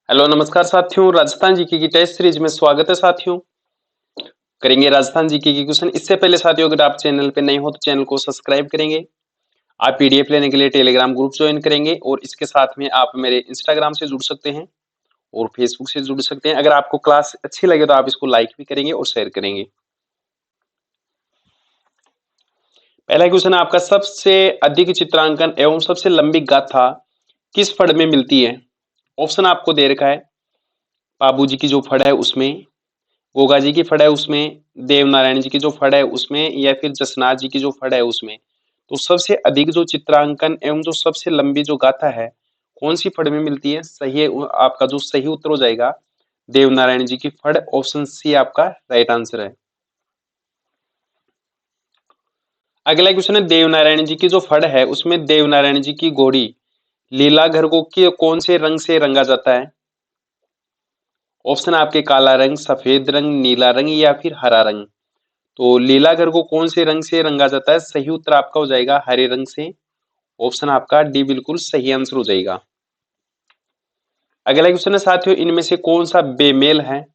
Hello नमस्कार साथियों, Rajasthan GK की टेस्ट सीरीज में स्वागत है साथियों। करेंगे राजस्थान जीके की क्वेश्चन। इससे पहले साथियों, अगर आप चैनल पे नए हो तो चैनल को सब्सक्राइब करेंगे। आप पीडीएफ लेने के लिए टेलीग्राम ग्रुप ज्वाइन करेंगे और इसके साथ में आप मेरे इंस्टाग्राम से जुड़ सकते हैं और फेसबुक से जुड़ सकते हैं। अगर आपको क्लास अच्छी लगे तो आप इसको लाइक भी करेंगे और शेयर करेंगे। पहला क्वेश्चन है आपका, सबसे अधिक चित्रांकन एवं सबसे लंबी गाथा किस फड़ में मिलती है? ऑप्शन आपको दे रखा है, बाबू जी की जो फड़ है उसमें, गोगा जी की फड़ है उसमें, देवनारायण जी की जो फड़ है उसमें, या फिर जसनाथ जी की जो फड़ है उसमें। तो सबसे अधिक जो चित्रांकन एवं जो सबसे लंबी जो गाथा है कौन सी फड़ में मिलती है? सही है, आपका जो सही उत्तर हो जाएगा देवनारायण जी की फड़। ऑप्शन सी आपका राइट आंसर है। अगला क्वेश्चन है, देवनारायण जी की जो फड़ है उसमें देवनारायण जी की घोड़ी लीला घर को कौन से रंग से रंगा जाता है? ऑप्शन आपके काला रंग, सफेद रंग, नीला रंग या फिर हरा रंग। तो लीला घर को कौन से रंग से रंगा जाता है? सही उत्तर आपका हो जाएगा हरे रंग से। ऑप्शन आपका डी बिल्कुल सही आंसर हो जाएगा। अगला क्वेश्चन है साथियों, इनमें से कौन सा बेमेल है?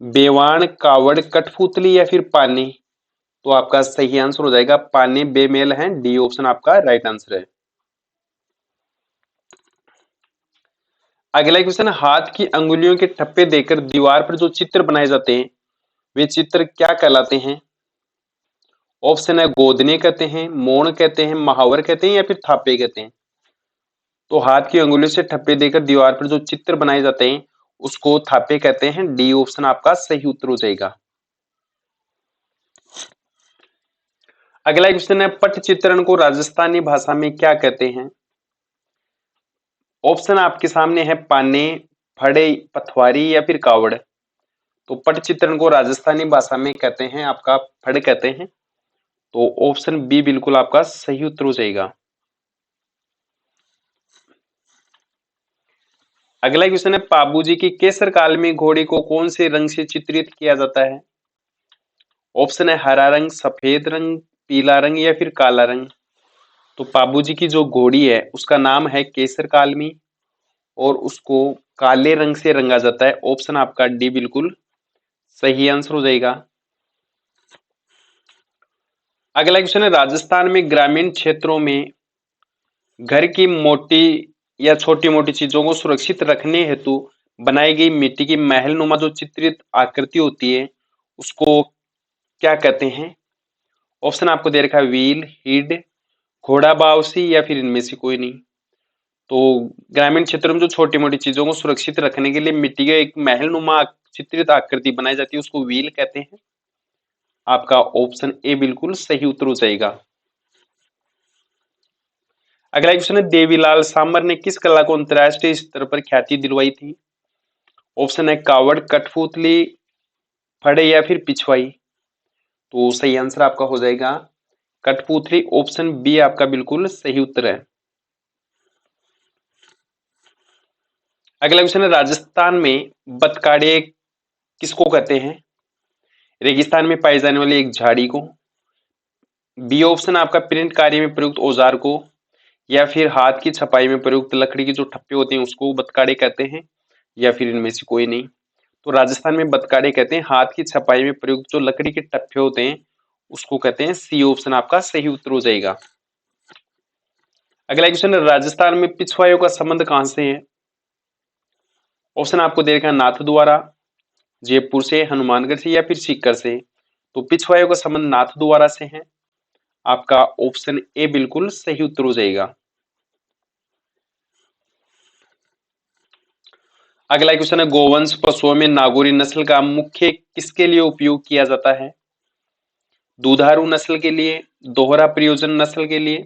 बेवाण, कावड़, कठपुतली या फिर पानी। तो आपका सही आंसर हो जाएगा पानी बेमेल है। डी ऑप्शन आपका राइट आंसर है। अगला क्वेश्चन है, हाथ की अंगुलियों के ठप्पे देकर दीवार पर जो चित्र बनाए जाते हैं वे चित्र क्या कहलाते हैं? ऑप्शन है, गोदने कहते हैं, मोड़ कहते हैं, महावर कहते हैं या फिर थापे कहते हैं। तो हाथ की अंगुलियों से ठप्पे देकर दीवार पर जो चित्र बनाए जाते हैं उसको थापे कहते हैं। डी ऑप्शन आपका सही उत्तर हो जाएगा। अगला क्वेश्चन है, पट चित्रण को राजस्थानी भाषा में क्या कहते हैं? ऑप्शन आपके सामने है, पाने, फड़े, पथवारी या फिर कावड़। तो पट चित्रण को राजस्थानी भाषा में कहते हैं आपका फड़ कहते हैं। तो ऑप्शन बी बिल्कुल आपका सही उत्तर हो जाएगा। अगला क्वेश्चन है, पाबूजी की केसर काल में घोड़ी को कौन से रंग से चित्रित किया जाता है? ऑप्शन है, हरा रंग, सफेद रंग, पीला रंग या फिर काला रंग। तो पाबूजी की जो घोड़ी है उसका नाम है केसर कालमी और उसको काले रंग से रंगा जाता है। ऑप्शन आपका डी बिल्कुल सही आंसर हो जाएगा। अगला क्वेश्चन है, राजस्थान में ग्रामीण क्षेत्रों में घर की मोटी या छोटी मोटी चीजों को सुरक्षित रखने हेतु बनाई गई मिट्टी की महल नुमा जो चित्रित आकृति होती है उसको क्या कहते हैं? ऑप्शन आपको दे रखा है, व्हील, हिड, घोड़ा बावसी या फिर इनमें से कोई नहीं। तो ग्रामीण क्षेत्रों में जो छोटी मोटी चीजों को सुरक्षित रखने के लिए मिट्टी का एक महल नुमा चित्रित आकृति बनाई जाती है उसको व्हील कहते हैं। आपका ऑप्शन ए बिल्कुल सही उत्तर हो जाएगा। अगला क्वेश्चन है, देवीलाल सामर ने किस कला को अंतरराष्ट्रीय स्तर पर ख्याति दिलवाई थी? ऑप्शन है, कावड़, कठपुतली, फड़े या फिर पिछवाई। तो सही आंसर आपका हो जाएगा कठपुतली। ऑप्शन बी आपका बिल्कुल सही उत्तर है। अगला क्वेश्चन है, राजस्थान में बतकाड़े किसको कहते हैं? रेगिस्तान में पाई जाने वाली एक झाड़ी को, बी ऑप्शन आपका प्रिंट कार्य में प्रयुक्त औजार को, या फिर हाथ की छपाई में प्रयुक्त लकड़ी की जो ठप्पे होते हैं उसको बतकाड़े कहते हैं, या फिर इनमें से कोई नहीं। तो राजस्थान में बतकाड़े कहते हैं, हाथ की छपाई में प्रयुक्त जो लकड़ी के टप्पे होते हैं उसको कहते हैं। सी ऑप्शन आपका सही उत्तर हो जाएगा। अगला क्वेश्चन है, राजस्थान में पिछवाइयों का संबंध कहां से है? ऑप्शन आपको दे रखा है, नाथ द्वारा, जयपुर से, हनुमानगढ़ से या फिर सीकर से। तो पिछवाइयों का संबंध नाथ द्वारा से है। आपका ऑप्शन ए बिल्कुल सही उत्तर हो जाएगा। अगला क्वेश्चन है, गोवंश पशुओं में नागौरी नस्ल का मुख्य किसके लिए उपयोग किया जाता है? दुधारू नस्ल के लिए, दोहरा प्रयोजन नस्ल के लिए,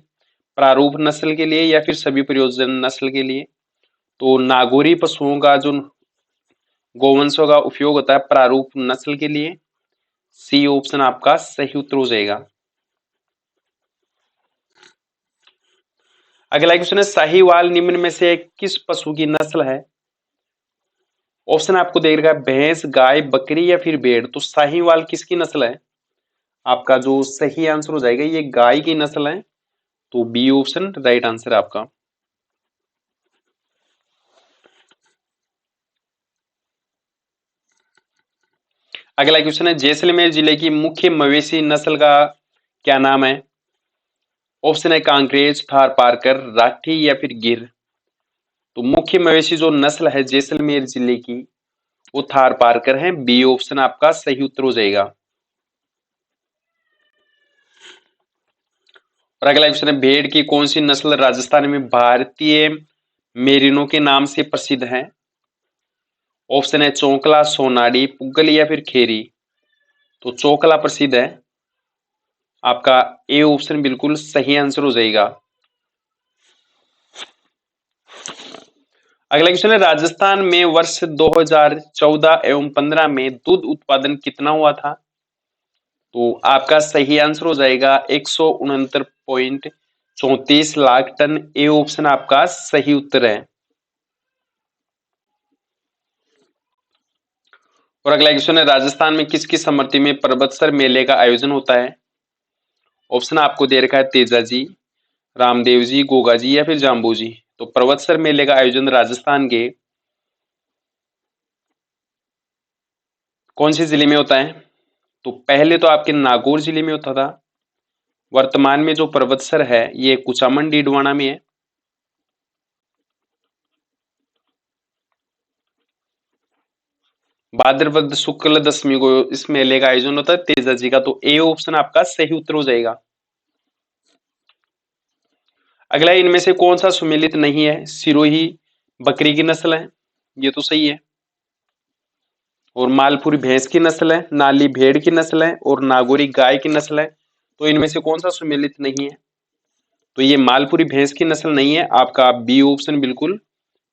प्रारूप नस्ल के लिए या फिर सभी प्रयोजन नस्ल के लिए। तो नागौरी पशुओं का जो गोवंशों का उपयोग होता है प्रारूप नस्ल के लिए। सी ऑप्शन आपका सही उत्तर हो जाएगा। अगला क्वेश्चन है, साहीवाल निम्न में से किस पशु की नस्ल है? ऑप्शन आपको दे रखा है, भैंस, गाय, बकरी या फिर भेड़। तो साहीवाल किसकी नस्ल है? आपका जो सही आंसर हो जाएगा ये गाय की नस्ल है। तो बी ऑप्शन राइट आंसर है आपका। अगला क्वेश्चन है, जैसलमेर जिले की मुख्य मवेशी नस्ल का क्या नाम है? ऑप्शन है कांकरेज, थार पारकर, राठी या फिर गिर। तो मुख्य मवेशी जो नस्ल है जैसलमेर जिले की वो थार पारकर है। बी ऑप्शन आपका सही उत्तर हो जाएगा। और अगला क्वेश्चन है, भेड़ की कौन सी नस्ल राजस्थान में भारतीय मेरिनो के नाम से प्रसिद्ध है? ऑप्शन है चौकला, सोनाडी, पुगल या फिर खेरी। तो चौकला प्रसिद्ध है। आपका ए ऑप्शन बिल्कुल सही आंसर हो जाएगा। अगला क्वेश्चन है, राजस्थान में वर्ष 2014 एवं 15 में दूध उत्पादन कितना हुआ था? तो आपका सही आंसर हो जाएगा 169.34 लाख टन। ए ऑप्शन आपका सही उत्तर है। और अगला क्वेश्चन है, राजस्थान में किसकी सम्मति में पर्वतसर मेले का आयोजन होता है? ऑप्शन आपको दे रखा है तेजा जी, रामदेव जी, गोगा जी या फिर जाम्बू जी। तो पर्वतसर मेले का आयोजन राजस्थान के कौन से जिले में होता है? तो पहले तो आपके नागौर जिले में होता था। वर्तमान में जो पर्वतसर है ये कुचामन डीडवाना में है। भाद्रपद शुक्ल दशमी को इस मेले का आयोजन होता है तेजा जी का। तो ए ऑप्शन आपका सही उत्तर हो जाएगा। अगला, इनमें से कौन सा सुमेलित नहीं है? सिरोही बकरी की नस्ल है, ये तो सही है। और मालपुरी भैंस की नस्ल है, नाली भेड़ की नस्ल है और नागौरी गाय की नस्ल है। तो इनमें से कौन सा सुमेलित नहीं है? तो ये मालपुरी भैंस की नस्ल नहीं है। आपका बी ऑप्शन बिल्कुल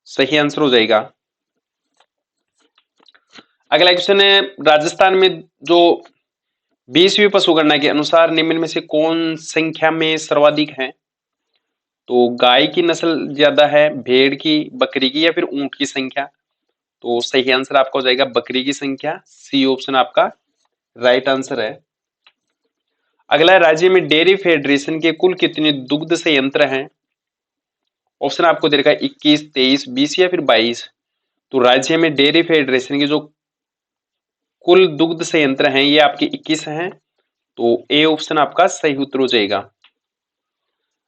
सही आंसर हो जाएगा। अगला क्वेश्चन है, राजस्थान में जो 20वीं पशुगणना के अनुसार निम्न में से कौन संख्या में सर्वाधिक है? तो गाय की नस्ल ज्यादा है, भेड़ की, बकरी की या फिर ऊंट की संख्या। तो सही आंसर आपका हो जाएगा बकरी की संख्या। सी ऑप्शन आपका राइट आंसर है। अगला, राज्य में डेयरी फेडरेशन के कुल कितने दुग्ध संयंत्र हैं? ऑप्शन आपको दे रखा है 21, 23, 20 या फिर 22। तो राज्य में डेयरी फेडरेशन के जो कुल दुग्ध संयंत्र हैं ये आपके 21 हैं। तो ए ऑप्शन आपका सही उत्तर हो जाएगा।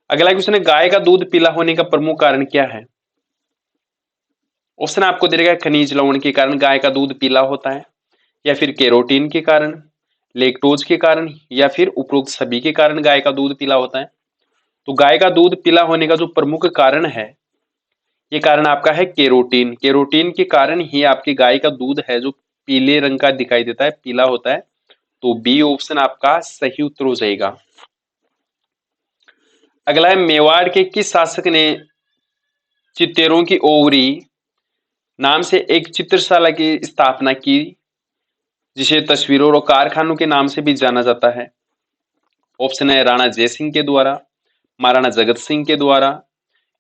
अगला क्वेश्चन है, गाय का दूध पीला होने का प्रमुख कारण क्या है? ऑप्शन आपको दे रखा है खनिज लवण के कारण गाय का दूध पीला होता है, या फिर कैरोटीन के कारण, लेक्टोज के कारण या फिर उपरोक्त सभी के कारण गाय का दूध पीला होता है। तो गाय का दूध पीला होने का जो प्रमुख कारण है ये कारण आपका है कैरोटीन। कैरोटीन के कारण ही आपकी गाय का दूध है जो पीले रंग का दिखाई देता है, पीला होता है। तो बी ऑप्शन आपका सही उत्तर हो जाएगा। अगला है, मेवाड़ के किस शासक ने चित्तेरों की ओवरी नाम से एक चित्रशाला की स्थापना की, जिसे तस्वीरों और कारखानों के नाम से भी जाना जाता है? ऑप्शन है राणा जयसिंह के द्वारा, महाराणा जगत सिंह के द्वारा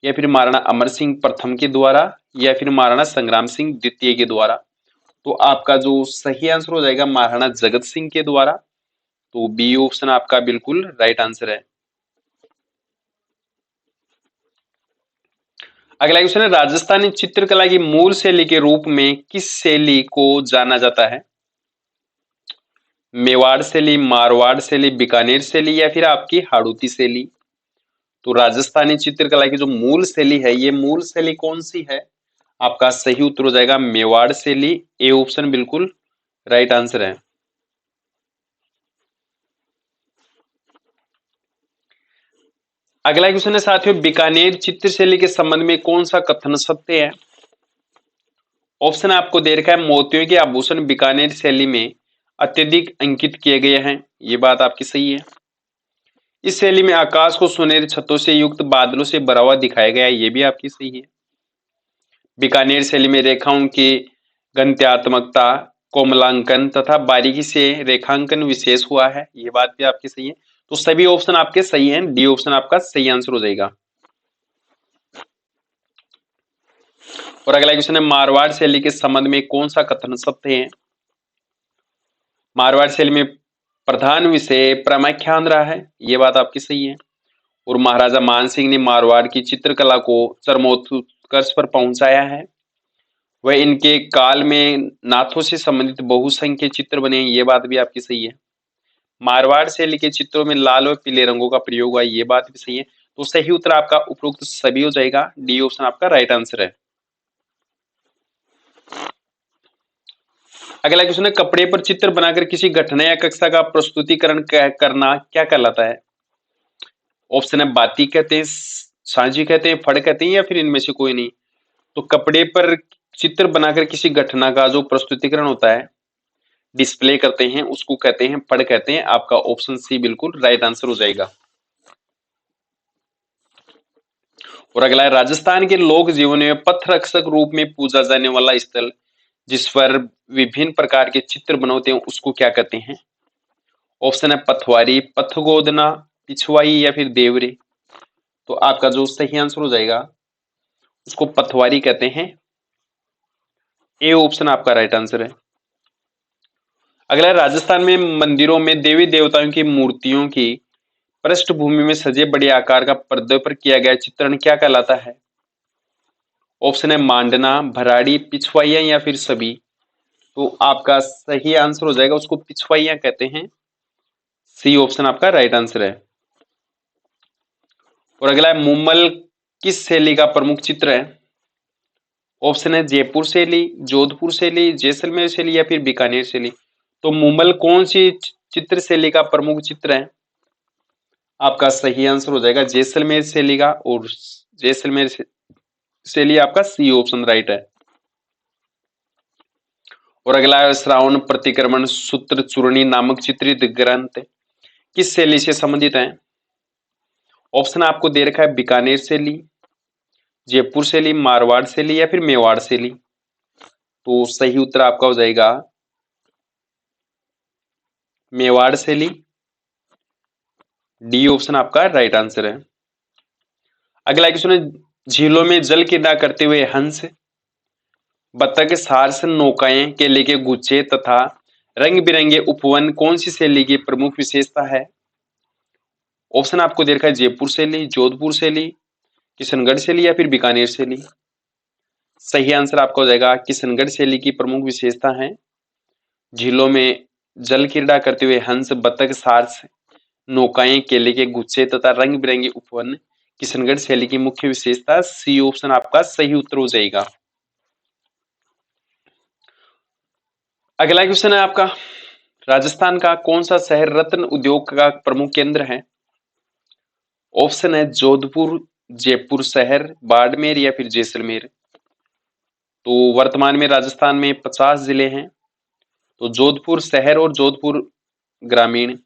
या फिर महाराणा अमर सिंह प्रथम के द्वारा या फिर महाराणा संग्राम सिंह द्वितीय के द्वारा। तो आपका जो सही आंसर हो जाएगा महाराणा जगत सिंह के द्वारा। तो बी ऑप्शन आपका बिल्कुल राइट आंसर है। अगला क्वेश्चन है, राजस्थानी चित्रकला की मूल शैली के रूप में किस शैली को जाना जाता है? मेवाड़ शैली, मारवाड़ शैली, बीकानेर शैली या फिर आपकी हाड़ौती शैली। तो राजस्थानी चित्रकला की जो मूल शैली है ये मूल शैली कौन सी है? आपका सही उत्तर हो जाएगा मेवाड़ शैली। ए ऑप्शन बिल्कुल राइट आंसर है। अगला क्वेश्चन है साथियों, बीकानेर चित्र शैली के संबंध में कौन सा कथन सत्य है? ऑप्शन आपको दे रखा है मोतियों के आभूषण बीकानेर शैली में अत्यधिक अंकित किए गए हैं, ये बात आपकी सही है। इस शैली में आकाश को सुनहरी छतों से युक्त बादलों से भरा हुआ दिखाया गया है, ये भी आपकी सही है। बीकानेर शैली में रेखाओं की गंत्यात्मकता, कोमलांकन तथा बारीकी से रेखांकन विशेष हुआ है, ये बात भी आपकी सही है। तो सभी ऑप्शन आपके सही हैं। डी ऑप्शन आपका सही आंसर हो जाएगा। और अगला क्वेश्चन है, मारवाड़ शैली के संबंध में कौन सा कथन सत्य है? मारवाड़ शैली में प्रधान विषय प्रामाख्यान रहा है, ये बात आपकी सही है। और महाराजा मान सिंह ने मारवाड़ की चित्रकला को चरमोत्कर्ष पर पहुंचाया है। वह इनके काल में नाथों से संबंधित बहुसंख्य चित्र बने, ये बात भी आपकी सही है। मारवाड़ शैली के चित्रों में लाल और पीले रंगों का प्रयोग हुआ, ये बात भी सही है। तो सही उत्तर आपका उपरोक्त सभी हो जाएगा, डी ऑप्शन आपका राइट आंसर है। अगला क्वेश्चन है, कपड़े पर चित्र बनाकर किसी घटना या कक्षा का प्रस्तुतिकरण करना क्या कहलाता है? ऑप्शन है बाती कहते हैं, साझी कहते हैं, फड़ कहते हैं, या फिर इनमें से कोई नहीं। तो कपड़े पर चित्र बनाकर किसी घटना का जो प्रस्तुतिकरण होता है, डिस्प्ले करते हैं, उसको कहते हैं फड़ कहते हैं। आपका ऑप्शन सी बिल्कुल राइट आंसर हो जाएगा। और अगला है, राजस्थान के लोक जीवन में पथरक्षक रूप में पूजा जाने वाला स्थल जिस पर विभिन्न प्रकार के चित्र बने होते हैं, उसको क्या कहते हैं? ऑप्शन है पथवारी, पथगोदना, पिछवाई, या फिर देवरे। तो आपका जो सही आंसर हो जाएगा उसको पथवारी कहते हैं, ए ऑप्शन आपका राइट आंसर है। अगला है, राजस्थान में मंदिरों में देवी देवताओं की मूर्तियों की पृष्ठभूमि में सजे बड़े आकार का पर्दे पर किया गया चित्रण क्या कहलाता है? ऑप्शन है मांडना, भराड़ी, पिछवाइया, या फिर सभी। तो आपका सही आंसर हो जाएगा उसको पिछवाइया कहते हैं, सी ऑप्शन आपका राइट आंसर है। और अगला है, मुम्मल किस शैली का प्रमुख चित्र है? ऑप्शन है जयपुर शैली, जोधपुर शैली, जैसलमेर शैली, या फिर बीकानेर शैली। तो मुम्मल कौन सी चित्र शैली का प्रमुख चित्र है? आपका सही आंसर हो जाएगा जैसलमेर शैली का, और जैसलमेर शैली आपका सी ऑप्शन राइट है। और अगला है, श्रावण प्रतिक्रमण सूत्र चूर्णी नामक चित्रित ग्रंथ किस शैली से संबंधित है? ऑप्शन आपको दे रखा है बीकानेर शैली, जयपुर शैली, मारवाड़ शैली, या फिर मेवाड़ शैली। तो सही उत्तर आपका हो जाएगा मेवाड़ शैली, डी ऑप्शन आपका राइट आंसर है। अगला क्वेश्चन है, झीलों में जल क्रीड़ा करते हुए हंस, बत्तख, सारस, नौकाएं, केले के गुच्छे तथा रंग बिरंगे उपवन कौन सी शैली की प्रमुख विशेषता है? ऑप्शन आपको दे रखा है जयपुर शैली, जोधपुर शैली, किशनगढ़ शैली, या फिर बीकानेर शैली। सही आंसर आपका हो जाएगा किशनगढ़ शैली की प्रमुख विशेषता है झीलों में जल क्रीड़ा करते हुए हंस, बत्तख, सारस, नौकाएं, केले के गुच्छे तथा रंग बिरंगे उपवन किशनगढ़ शैली की मुख्य विशेषता, सी ऑप्शन आपका सही उत्तर हो जाएगा। अगला क्वेश्चन है आपका, राजस्थान का कौन सा शहर रत्न उद्योग का प्रमुख केंद्र है? ऑप्शन है जोधपुर, जयपुर शहर, बाड़मेर, या फिर जैसलमेर। तो वर्तमान में राजस्थान में 50 जिले हैं, तो जोधपुर शहर और जोधपुर ग्रामीण,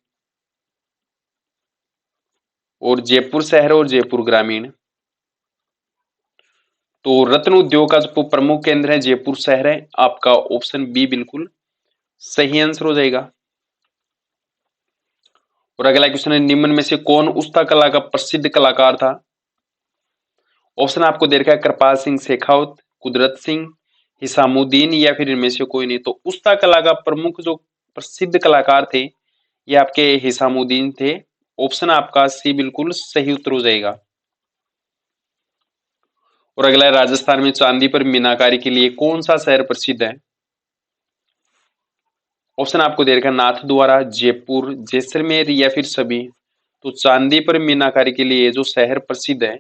और जयपुर शहर और जयपुर ग्रामीण। तो रत्न उद्योग का जो प्रमुख केंद्र है जयपुर शहर है, आपका ऑप्शन बी बिल्कुल सही आंसर हो जाएगा। और अगला क्वेश्चन है, निम्न में से कौन उस्ता कला का प्रसिद्ध कलाकार था? ऑप्शन आपको दे रखा है कृपाल सिंह शेखावत, कुदरत सिंह, हिसामुद्दीन, या फिर इनमें से कोई नहीं। तो उस्ता कला का प्रमुख जो प्रसिद्ध कलाकार थे ये आपके हिसामुद्दीन थे। ऑप्शन आपका सी बिल्कुल सही उत्तर हो जाएगा। और अगला है, राजस्थान में चांदी पर मीनाकारी के लिए कौन सा शहर प्रसिद्ध है? ऑप्शन आपको दे रखा है नाथ द्वारा, जयपुर, जैसलमेर, या फिर सभी। तो चांदी पर मीनाकारी के लिए जो शहर प्रसिद्ध है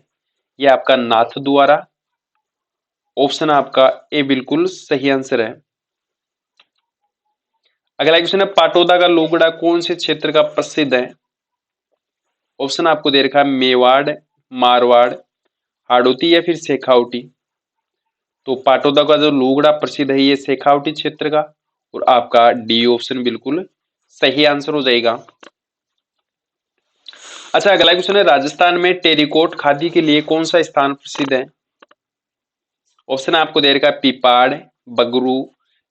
ये आपका नाथ द्वारा, ऑप्शन आपका ए बिल्कुल सही आंसर है। अगला क्वेश्चन है, पाटौदा का लोगड़ा कौन से क्षेत्र का प्रसिद्ध है? ऑप्शन आपको दे रखा है मेवाड़, मारवाड़, हाड़ौती, या फिर शेखावटी। तो पाटौदा का जो लोगड़ा प्रसिद्ध है ये शेखावटी क्षेत्र का, और आपका डी ऑप्शन बिल्कुल सही आंसर हो जाएगा। अच्छा, अगला क्वेश्चन है, राजस्थान में टेरिकोट खादी के लिए कौन सा स्थान प्रसिद्ध है? ऑप्शन आपको दे रखा है पीपाड़, बगरू,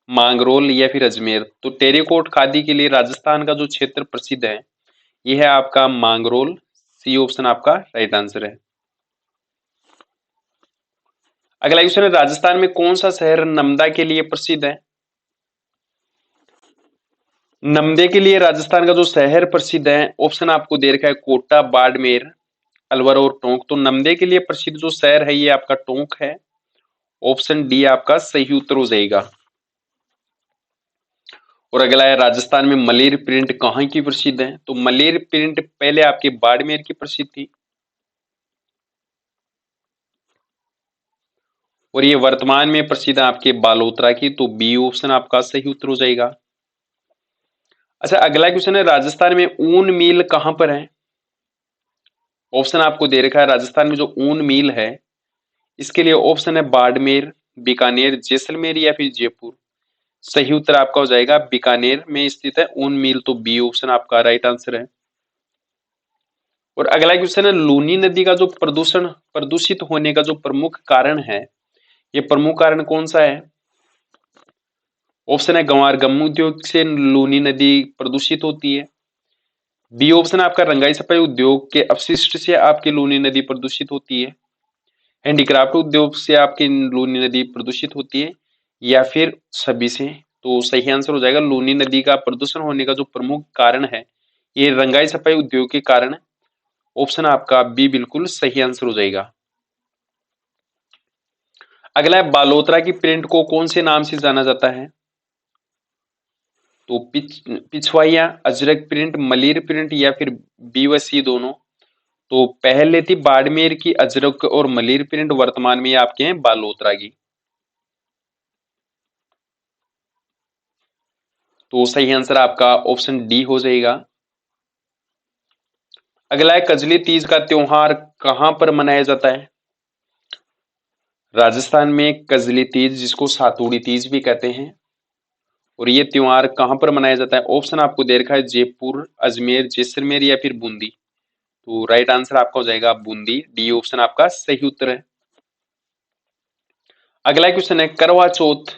मांगरोल, या फिर अजमेर। तो टेरिकोट खादी के लिए राजस्थान का जो क्षेत्र प्रसिद्ध है यह है आपका मांगरोल, सी ऑप्शन आपका राइट आंसर है। अगला क्वेश्चन है, राजस्थान में कौन सा शहर नमदा के लिए प्रसिद्ध है? नमदे के लिए राजस्थान का जो शहर प्रसिद्ध है, ऑप्शन आपको दे रखा है कोटा, बाड़मेर, अलवर और टोंक। तो नमदे के लिए प्रसिद्ध जो शहर है ये आपका टोंक है, ऑप्शन डी आपका सही उत्तर हो जाएगा। और अगला है, राजस्थान में मलेर प्रिंट कहाँ की प्रसिद्ध है? तो मलेर प्रिंट पहले आपके बाड़मेर की प्रसिद्ध थी और ये वर्तमान में प्रसिद्ध है आपके बालोतरा की। तो बी ऑप्शन आपका सही उत्तर हो जाएगा। अच्छा, अगला क्वेश्चन है, राजस्थान में ऊन मिल कहां पर है? ऑप्शन आपको दे रखा है, राजस्थान में जो ऊन मिल है इसके लिए ऑप्शन है बाड़मेर, बीकानेर, जैसलमेर या फिर जयपुर। सही उत्तर आपका हो जाएगा बीकानेर में स्थित है ऊन मिल। तो बी ऑप्शन आपका राइट आंसर है। और अगला क्वेश्चन है, लूनी नदी का जो प्रदूषित होने का जो प्रमुख कारण है, ये प्रमुख कारण कौन सा है? ऑप्शन है गंवार गम उद्योग से लूनी नदी प्रदूषित होती है। बी ऑप्शन आपका रंगाई सफाई उद्योग के अपशिष्ट से आपकी लूनी नदी प्रदूषित होती है। हैंडीक्राफ्ट उद्योग से आपकी लूनी नदी प्रदूषित होती है, या फिर सभी से। तो सही आंसर हो जाएगा, लूनी नदी का प्रदूषण होने का जो प्रमुख कारण है ये रंगाई सफाई उद्योग के कारण। ऑप्शन आपका बी बिल्कुल सही आंसर हो जाएगा। अगला है, बालोतरा की प्रिंट को कौन से नाम से जाना जाता है? तो पिछवाइया, अजरक प्रिंट, मलिर प्रिंट या फिर बी व सी दोनों। तो पहले थी बाड़मेर की अजरक और मलिर प्रिंट, वर्तमान में आपके हैं बालोतरा की। तो सही आंसर आपका ऑप्शन डी हो जाएगा। अगला है, कजली तीज का त्योहार कहां पर मनाया जाता है? राजस्थान में कजली तीज, जिसको सातुड़ी तीज भी कहते हैं, और ये त्योहार कहां पर मनाया जाता है? ऑप्शन आपको दे रखा है जयपुर, अजमेर, जैसलमेर या फिर बूंदी। तो राइट आंसर आपका हो जाएगा बूंदी। डी ऑप्शन आपका सही उत्तर है। अगला क्वेश्चन है, करवा चौथ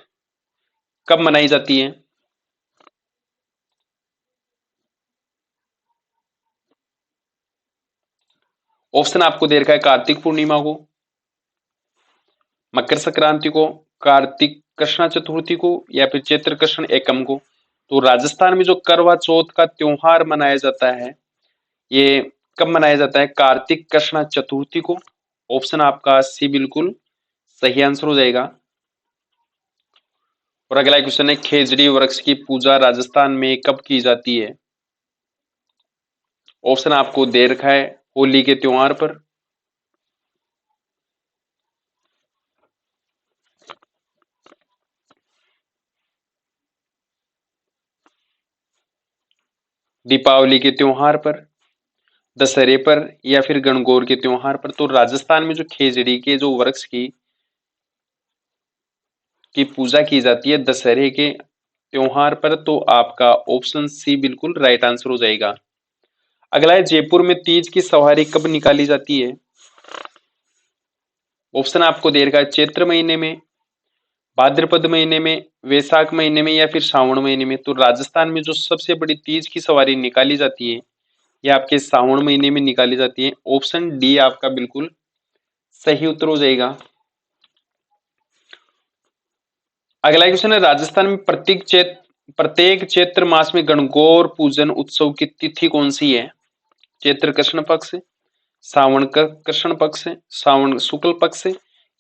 कब मनाई जाती है? ऑप्शन आपको दे रखा है कार्तिक पूर्णिमा को, मकर संक्रांति को, कार्तिक कृष्ण चतुर्थी को या फिर चैत्र कृष्ण एकम को। तो राजस्थान में जो करवा चौथ का त्योहार मनाया जाता है ये कब मनाया जाता है? कार्तिक कृष्ण चतुर्थी को। ऑप्शन आपका सी बिल्कुल सही आंसर हो जाएगा। और अगला क्वेश्चन है, खेजड़ी वृक्ष की पूजा राजस्थान में कब की जाती है? ऑप्शन आपको दे रखा है होली के त्योहार पर, दीपावली के त्योहार पर, दशहरे पर या फिर गणगौर के त्योहार पर। तो राजस्थान में जो खेजड़ी के जो वृक्ष की पूजा की जाती है दशहरे के त्योहार पर। तो आपका ऑप्शन सी बिल्कुल राइट आंसर हो जाएगा। अगला है, जयपुर में तीज की सवारी कब निकाली जाती है? ऑप्शन आपको दे रखा है चैत्र महीने में, भाद्रपद महीने में, वैशाख महीने में या फिर श्रावण महीने में। तो राजस्थान में जो सबसे बड़ी तीज की सवारी निकाली जाती है ये आपके श्रावण महीने में निकाली जाती है। ऑप्शन डी आपका बिल्कुल सही उत्तर हो जाएगा। अगला क्वेश्चन है, राजस्थान में प्रत्येक चैत्र मास में गणगौर पूजन उत्सव की तिथि कौन सी है? चैत्र कृष्ण पक्ष, श्रावण कृष्ण पक्ष, श्रावण शुक्ल पक्ष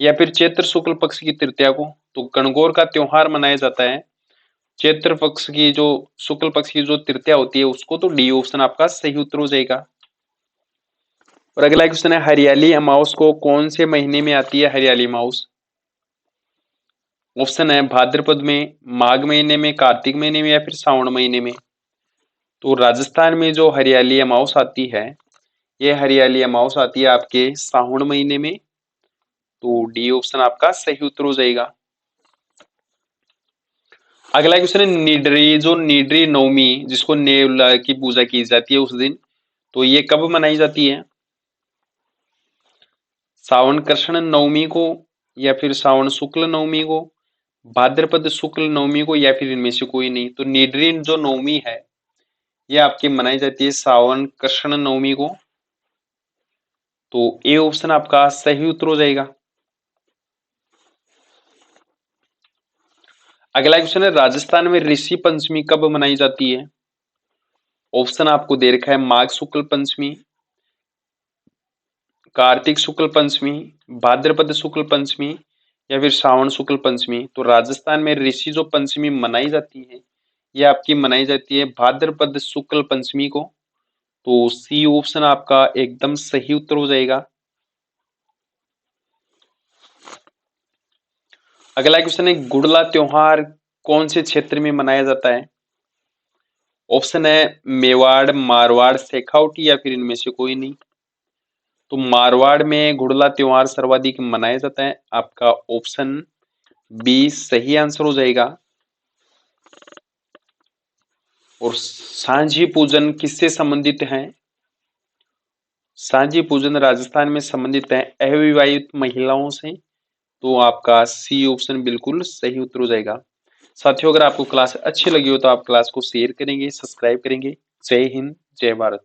या फिर चैत्र शुक्ल पक्ष की तृतीया को। तो गणगौर का त्योहार मनाया जाता है चैत्र पक्ष की जो शुक्ल पक्ष की जो तृतीया होती है उसको। तो डी ऑप्शन आपका सही उत्तर हो जाएगा। और अगला क्वेश्चन है, हरियाली अमावस को कौन से महीने में आती है? हरियाली अमावस ऑप्शन है भाद्रपद में, माघ महीने में, कार्तिक महीने में या फिर श्रावण महीने में। तो राजस्थान में जो हरियाली अमावस आती है ये हरियाली अमावस आती है आपके श्रावण महीने में। तो डी ऑप्शन आपका सही उत्तर हो जाएगा। अगला क्वेश्चन है, निडरी जो निडरी नवमी जिसको नेवला की पूजा की जाती है उस दिन, तो ये कब मनाई जाती है? श्रावण कृष्ण नवमी को या फिर श्रावण शुक्ल नवमी को, भाद्रपद शुक्ल नवमी को या फिर इनमें से कोई नहीं। तो निडरी जो नवमी है ये आपकी मनाई जाती है श्रावण कृष्ण नवमी को। तो ए ऑप्शन आपका सही उत्तर हो जाएगा। अगला क्वेश्चन है, राजस्थान में ऋषि पंचमी कब मनाई जाती है? ऑप्शन आपको दे रखा है माघ शुक्ल पंचमी, कार्तिक शुक्ल पंचमी, भाद्रपद शुक्ल पंचमी या फिर श्रावण शुक्ल पंचमी। तो राजस्थान में ऋषि जो पंचमी मनाई जाती है ये आपकी मनाई जाती है भाद्रपद शुक्ल पंचमी को। तो सी ऑप्शन आपका एकदम सही उत्तर हो जाएगा। अगला क्वेश्चन है गुड़ला त्योहार कौन से क्षेत्र में मनाया जाता है? ऑप्शन है मेवाड़, मारवाड़, शेखावटी या फिर इनमें से कोई नहीं। तो मारवाड़ में गुड़ला त्योहार सर्वाधिक मनाया जाता है। आपका ऑप्शन बी सही आंसर हो जाएगा। और सांझी पूजन किससे संबंधित है? सांझी पूजन राजस्थान में संबंधित है अविवाहित महिलाओं से। तो आपका सी ऑप्शन बिल्कुल सही उत्तर हो जाएगा। साथियों, अगर आपको क्लास अच्छी लगी हो तो आप क्लास को शेयर करेंगे, सब्सक्राइब करेंगे। जय हिंद, जय भारत।